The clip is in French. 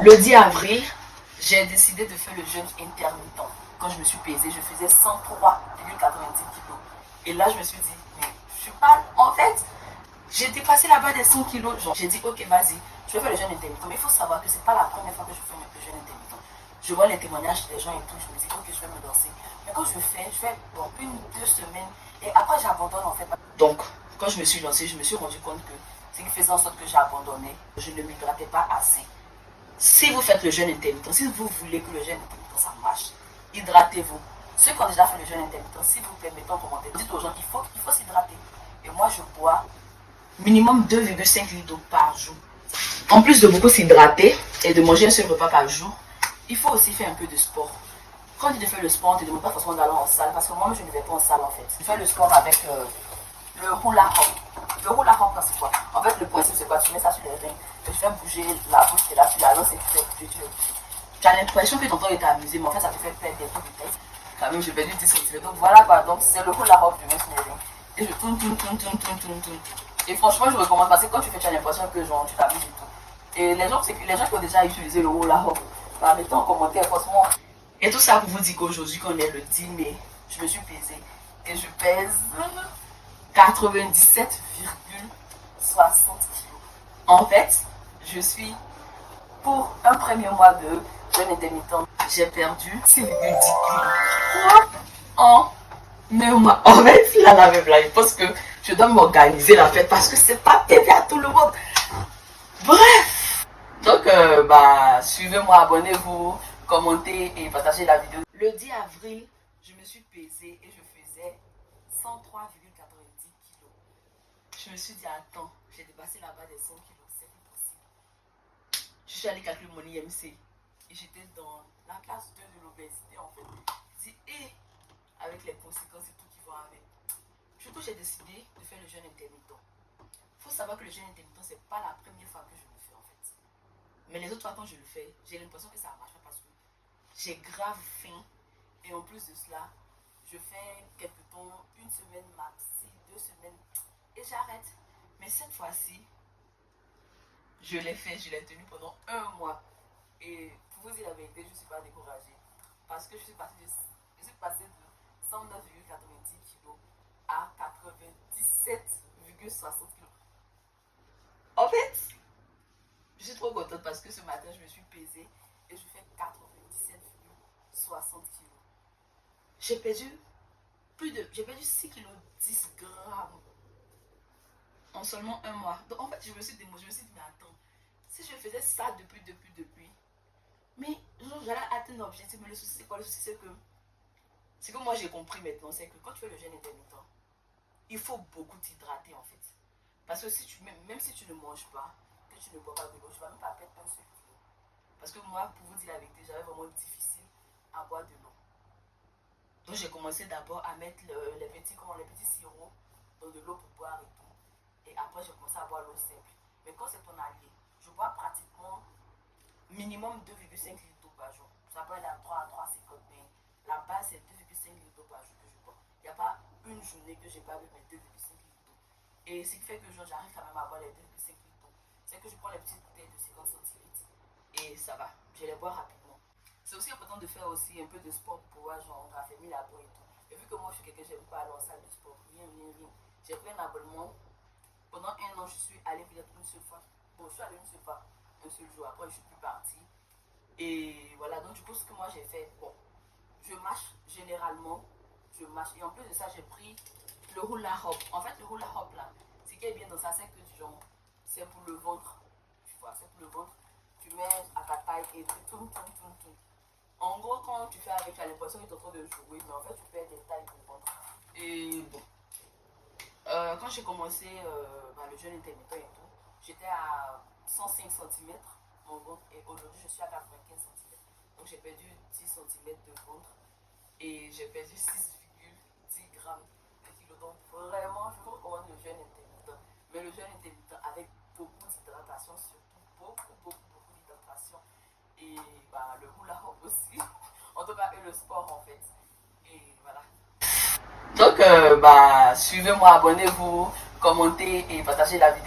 Le 10 avril, j'ai décidé de faire le jeûne intermittent. Quand je me suis pesée, je faisais 103,90 kilos. Et là, je me suis dit, mais je suis pas... En fait, j'ai dépassé la barre des 100 kilos. J'ai dit, ok, vas-y, je vais faire le jeûne intermittent. Mais il faut savoir que c'est pas la première fois que je fais le jeûne intermittent. Je vois les témoignages des gens et tout, je me dis, ok, je vais me lancer. Mais quand je fais bon, 1-2 semaines, et après j'abandonne en fait. Donc, quand je me suis lancée, je me suis rendu compte que ce qui faisait en sorte que j'abandonnais, je ne m'hydratais pas assez. Si vous faites le jeûne intermittent, si vous voulez que le jeûne intermittent ça marche, hydratez-vous. Ceux qui ont déjà fait le jeûne intermittent, s'il vous plaît, mettez en commentaire. Dites aux gens qu'il faut s'hydrater. Et moi, je bois minimum 2,5 litres d'eau par jour. En plus de beaucoup s'hydrater et de manger un seul repas par jour, il faut aussi faire un peu de sport. Quand tu fais le sport, on ne te demande pas forcément d'aller en salle, parce que moi, je ne vais pas en salle en fait. Je fais le sport avec le hula hop. Le hula hop, c'est quoi? En fait, le principe, c'est quoi? Tu mets ça sur les reins, tu fais bouger la bouche, et là, tu la lances et tu fais bouger, tu fais bouger. Tu as l'impression que ton corps est amusé, mais en fait, ça te fait perdre des trucs de tête. Quand même, j'ai perdu 10 cm. Donc voilà quoi, donc c'est le hula hop, je mets sur les reins. Et je tourne. Et franchement, je recommande parce que quand tu fais, tu as l'impression que genre, tu t'amuses et tout. Et les gens qui ont déjà utilisé le hula hop, bah, mettez en commentaire, franchement. Et tout ça pour vous dire qu'aujourd'hui, qu'on est le 10 mai, je me suis pesée et je pèse 97,60 kg. En fait, je suis pour un premier mois de jeûne intermittent, j'ai perdu 6,10 kg en un mois. En fait, là, je pense que je dois m'organiser la fête parce que c'est pas bébé à tout le monde. Bref, donc suivez-moi, abonnez-vous, commentez et partagez la vidéo. Le 10 avril, je me suis pesée et je faisais 103,90 kilos. Je me suis dit, attends, j'ai dépassé la barre des 100 kilos, c'est plus possible. Je suis allée calculer mon IMC et j'étais dans la classe 2 de l'obésité en fait. Je dis, avec les conséquences et tout qui vont avec. Du coup, j'ai décidé de faire le jeûne intermittent. Il faut savoir que le jeûne intermittent, c'est pas la première fois que je le fais en fait. Mais les autres fois quand je le fais, j'ai l'impression que ça marche pas parce que j'ai grave faim. Et en plus de cela, je fais quelques temps, 1 semaine maxi, 2 semaines, et j'arrête. Mais cette fois-ci, je l'ai fait, je l'ai tenu pendant 1 mois. Et pour vous dire la vérité, je ne suis pas découragée. Parce que je suis passée de 109,90 kg à 97,60 kg. En fait, je suis trop contente parce que ce matin, je me suis pesée et je fais 97,60 kg. J'ai perdu 6 kg 10 grammes en seulement 1 mois. Donc en fait, je me suis dit, mais attends, si je faisais ça depuis, mais j'allais atteindre l'objectif. Mais le souci, c'est quoi? Le souci, c'est que moi, j'ai compris maintenant, c'est que quand tu fais le jeûne intermittent, il faut beaucoup t'hydrater en fait. Parce que même si tu ne manges pas, que tu ne bois pas de l'eau, tu ne vas même pas perdre un seul kilo. Parce que moi, pour vous dire la vérité, j'avais vraiment difficile à boire de l'eau. Donc j'ai commencé d'abord à mettre les petits sirops dans de l'eau pour boire et tout. Et après, j'ai commencé à boire l'eau simple. Mais quand c'est ton allié, je bois pratiquement minimum 2,5 litres d'eau par jour. Ça peut aller à 3 à 3,50, mais la base c'est 2,5 litres d'eau par jour que je bois. Il n'y a pas une journée que j'ai pas bu mes 2,5 litres d'eau. Et ce qui fait que j'arrive quand même à boire les 2,5 litres d'eau, c'est que je prends les petites bouteilles de 50 centilitres et ça va, je les bois rapidement. C'est aussi important de faire aussi un peu de sport pour pouvoir raffermir la peau et tout. Et vu que moi je suis quelqu'un, j'aime pas aller en salle de sport, rien. J'ai pris un abonnement. Pendant 1 an, je suis allée peut-être une seule fois. Bon, je suis allée une seule fois, un seul jour. Après, je suis plus partie. Et voilà, donc du coup, ce que moi j'ai fait, bon, je marche généralement. Je marche. Et en plus de ça, j'ai pris le hula hop. En fait, le hula hop là, ce qui est bien dans ça, c'est que c'est pour le ventre. Tu vois, c'est pour le ventre. Tu mets à ta taille et tu tournes. En gros, quand tu fais avec, tu as l'impression que tu es en train de jouer, mais en fait, tu perds des tailles pour le ventre. Et bon. Quand j'ai commencé le jeûne intermittent et tout, j'étais à 105 cm mon ventre et aujourd'hui je suis à 95 cm. Donc j'ai perdu 10 cm de ventre et j'ai perdu 6,10 grammes de kilo. Donc vraiment, je vous recommande le jeûne intermittent. Mais le jeûne intermittent avec beaucoup d'hydratation, surtout beaucoup d'hydratation. Et le hula hop aussi. En tout cas, et le sport en fait. Et voilà. Donc, suivez-moi, abonnez-vous, commentez et partagez la vidéo.